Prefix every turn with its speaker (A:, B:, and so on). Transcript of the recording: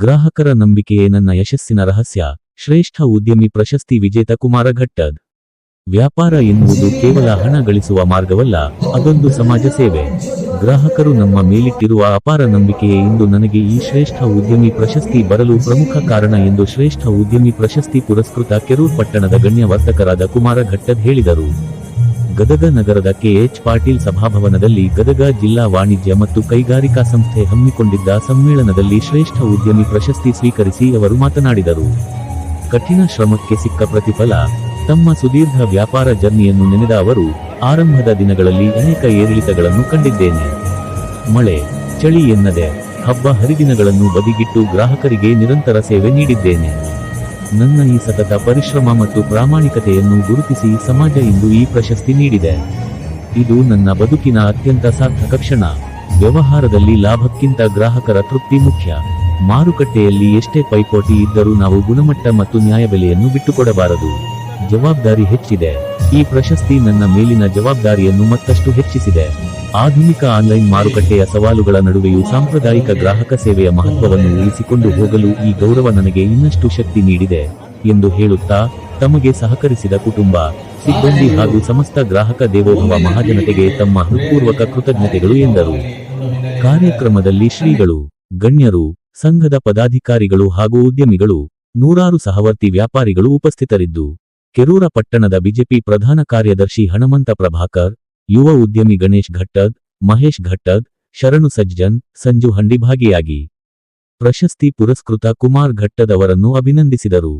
A: ಗ್ರಾಹಕರ ನಂಬಿಕೆಯೇ ನನ್ನ ಯಶಸ್ಸಿನ ರಹಸ್ಯ. ಶ್ರೇಷ್ಠ ಉದ್ಯಮಿ ಪ್ರಶಸ್ತಿ ವಿಜೇತ ಕುಮಾರ ಘಟ್ಟದ್. ವ್ಯಾಪಾರ ಎನ್ನುವುದು ಕೇವಲ ಹಣ ಗಳಿಸುವ ಮಾರ್ಗವಲ್ಲ, ಅದೊಂದು ಸಮಾಜ ಸೇವೆ. ಗ್ರಾಹಕರು ನಮ್ಮ ಮೇಲಿಟ್ಟಿರುವ ಅಪಾರ ನಂಬಿಕೆಯೇ ಇಂದು ನನಗೆ ಈ ಶ್ರೇಷ್ಠ ಉದ್ಯಮಿ ಪ್ರಶಸ್ತಿ ಬರಲು ಪ್ರಮುಖ ಕಾರಣ ಎಂದು ಶ್ರೇಷ್ಠ ಉದ್ಯಮಿ ಪ್ರಶಸ್ತಿ ಪುರಸ್ಕೃತ ಕೆರೂರ್ ಪಟ್ಟಣದ ಗಣ್ಯ ವರ್ತಕರಾದ ಕುಮಾರ ಘಟ್ಟದ್ ಹೇಳಿದರು. ಗದಗ ನಗರದ ಕೆಎಚ್ ಪಾಟೀಲ್ ಸಭಾಭವನದಲ್ಲಿ ಗದಗ ಜಿಲ್ಲಾ ವಾಣಿಜ್ಯ ಮತ್ತು ಕೈಗಾರಿಕಾ ಸಂಸ್ಥೆ ಹಮ್ಮಿಕೊಂಡಿದ್ದ ಸಮ್ಮೇಳನದಲ್ಲಿ ಶ್ರೇಷ್ಠ ಉದ್ಯಮಿ ಪ್ರಶಸ್ತಿ ಸ್ವೀಕರಿಸಿ ಅವರು ಮಾತನಾಡಿದರು. ಕಠಿಣ ಶ್ರಮಕ್ಕೆ ಸಿಕ್ಕ ಪ್ರತಿಫಲ. ತಮ್ಮ ಸುದೀರ್ಘ ವ್ಯಾಪಾರ ಜರ್ನಿಯನ್ನು ನೆನೆದ ಅವರು, ಆರಂಭದ ದಿನಗಳಲ್ಲಿ ಅನೇಕ ಏರಿಳಿತಗಳನ್ನು ಕಂಡಿದ್ದೇನೆ. ಮಳೆ, ಚಳಿ ಎನ್ನದೆ ಹಬ್ಬ ಹರಿದಿನಗಳನ್ನು ಬದಿಗಿಟ್ಟು ಗ್ರಾಹಕರಿಗೆ ನಿರಂತರ ಸೇವೆ ನೀಡಿದ್ದೇನೆ. ನನ್ನ ಈ ಸತತ ಪರಿಶ್ರಮ ಮತ್ತು ಪ್ರಾಮಾಣಿಕತೆಯನ್ನು ಗುರುತಿಸಿ ಸಮಾಜ ಇಂದು ಈ ಪ್ರಶಸ್ತಿ ನೀಡಿದೆ. ಇದು ನನ್ನ ಬದುಕಿನ ಅತ್ಯಂತ ಸಾರ್ಥಕ ಕ್ಷಣ. ವ್ಯವಹಾರದಲ್ಲಿ ಲಾಭಕ್ಕಿಂತ ಗ್ರಾಹಕರ ತೃಪ್ತಿ ಮುಖ್ಯ. ಮಾರುಕಟ್ಟೆಯಲ್ಲಿ ಎಷ್ಟೇ ಪೈಪೋಟಿ ಇದ್ದರೂ ನಾವು ಗುಣಮಟ್ಟ ಮತ್ತು ನ್ಯಾಯಬೆಲೆಯನ್ನು ಬಿಟ್ಟುಕೊಡಬಾರದು. ಜವಾಬ್ದಾರಿ ಹೆಚ್ಚಿದೆ. ಈ ಪ್ರಶಸ್ತಿ ನನ್ನ ಮೇಲಿನ ಜವಾಬ್ದಾರಿಯನ್ನು ಮತ್ತಷ್ಟು ಹೆಚ್ಚಿಸಿದೆ. ಆಧುನಿಕ ಆನ್ಲೈನ್ ಮಾರುಕಟ್ಟೆಯ ಸವಾಲುಗಳ ನಡುವೆಯೂ ಸಾಂಪ್ರದಾಯಿಕ ಗ್ರಾಹಕ ಸೇವೆಯ ಮಹತ್ವವನ್ನು ಉಳಿಸಿಕೊಂಡು ಹೋಗಲು ಈ ಗೌರವ ನನಗೆ ಇನ್ನಷ್ಟು ಶಕ್ತಿ ನೀಡಿದೆ ಎಂದು ಹೇಳುತ್ತಾ, ತಮಗೆ ಸಹಕರಿಸಿದ ಕುಟುಂಬ, ಸಿಬ್ಬಂದಿ ಹಾಗೂ ಸಮಸ್ತ ಗ್ರಾಹಕ ದೇವೋಭವ ಮಹಾಜನತೆಗೆ ತಮ್ಮ ಹೃತ್ಪೂರ್ವಕ ಕೃತಜ್ಞತೆಗಳು ಎಂದರು. ಕಾರ್ಯಕ್ರಮದಲ್ಲಿ ಶ್ರೀಗಳು, ಗಣ್ಯರು, ಸಂಘದ ಪದಾಧಿಕಾರಿಗಳು ಹಾಗೂ ಉದ್ಯಮಿಗಳು, ನೂರಾರು ಸಹವರ್ತಿ ವ್ಯಾಪಾರಿಗಳು ಉಪಸ್ಥಿತರಿದ್ದು, ಕೆರೂರ ಪಟ್ಟಣದ ಬಿಜೆಪಿ ಪ್ರಧಾನ ಕಾರ್ಯದರ್ಶಿ ಹಣಮಂತ ಪ್ರಭಾಕರ್, ಯುವ ಉದ್ಯಮಿ ಗಣೇಶ್ ಘಟ್ಟದ್, ಮಹೇಶ್ ಘಟ್ಟದ್, ಶರಣು ಸಜ್ಜನ್, ಸಂಜು ಹಂಡಿ ಭಾಗಿಯಾಗಿ ಪ್ರಶಸ್ತಿ ಪುರಸ್ಕೃತ ಕುಮಾರ್ ಘಟ್ಟದ್ ಅವರನ್ನು ಅಭಿನಂದಿಸಿದರು.